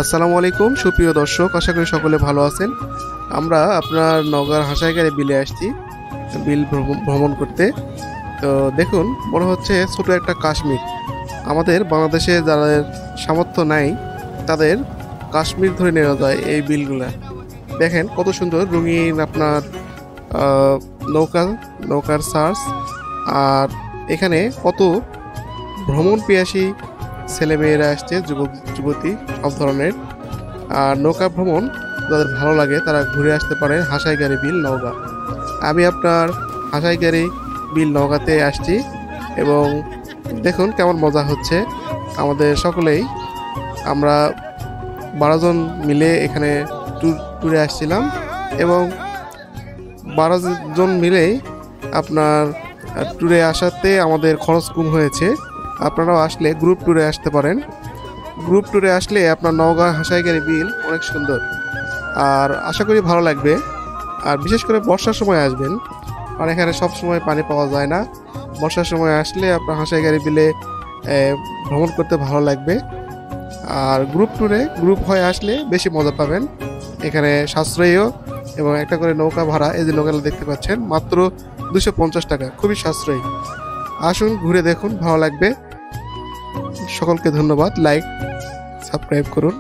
আসসালামু আলাইকুম সুপ্রিয় দর্শক, আশা করি সকলে ভালো আছেন। আমরা আপনার নওগাঁর হাসাইগাড়ি বিলে আসছি বিল ভ্রমণ করতে। তো দেখুন, মনে হচ্ছে ছোট একটা কাশ্মীর। আমাদের বাংলাদেশে যাদের সামর্থ্য নাই তাদের কাশ্মীর ধরে নেওয়া যায় এই বিলগুলা। দেখেন কত সুন্দর রঙিন আপনার আহ, নৌকা, নৌকার সার্চ। আর এখানে কত ভ্রমণ পিয়াসী ছেলেমেয়েরা আসছে, যুবক যুবতী সব ধরনের। আর নৌকা ভ্রমণ যাদের ভালো লাগে তারা ঘুরে আসতে পারে হাসাইগাড়ি বিল নওগাঁ। আমি আপনার হাসাইগাড়ি বিল নওগাঁতে আসছি এবং দেখুন কেমন মজা হচ্ছে। আমাদের সকলেই আমরা 12 জন মিলে এখানে ট্যুরে আসছিলাম এবং 12 জন মিলেই আপনার ট্যুরে আসাতে আমাদের খরচ কম হয়েছে। আপনারাও আসলে গ্রুপ ট্যুরে আসতে পারেন। গ্রুপ ট্যুরে আসলে আপনার নওগাঁ হাসাইগাড়ি বিল অনেক সুন্দর, আর আশা করি ভালো লাগবে। আর বিশেষ করে বর্ষার সময় আসবেন, কারণ এখানে সব সময় পানি পাওয়া যায় না। বর্ষার সময় আসলে আপনার হাসাইগাড়ি বিলে ভ্রমণ করতে ভালো লাগবে। আর গ্রুপ ট্যুরে গ্রুপ হয়ে আসলে বেশি মজা পাবেন। এখানে সাশ্রয়ীও এবং একটা করে নৌকা ভাড়া, এই যে নৌকাটা দেখতে পাচ্ছেন, মাত্র 250 টাকা, খুবই সাশ্রয়ী। আসুন ঘুরে দেখুন, ভালো লাগবে। সকলকে ধন্যবাদ। লাইক সাবস্ক্রাইব করুন।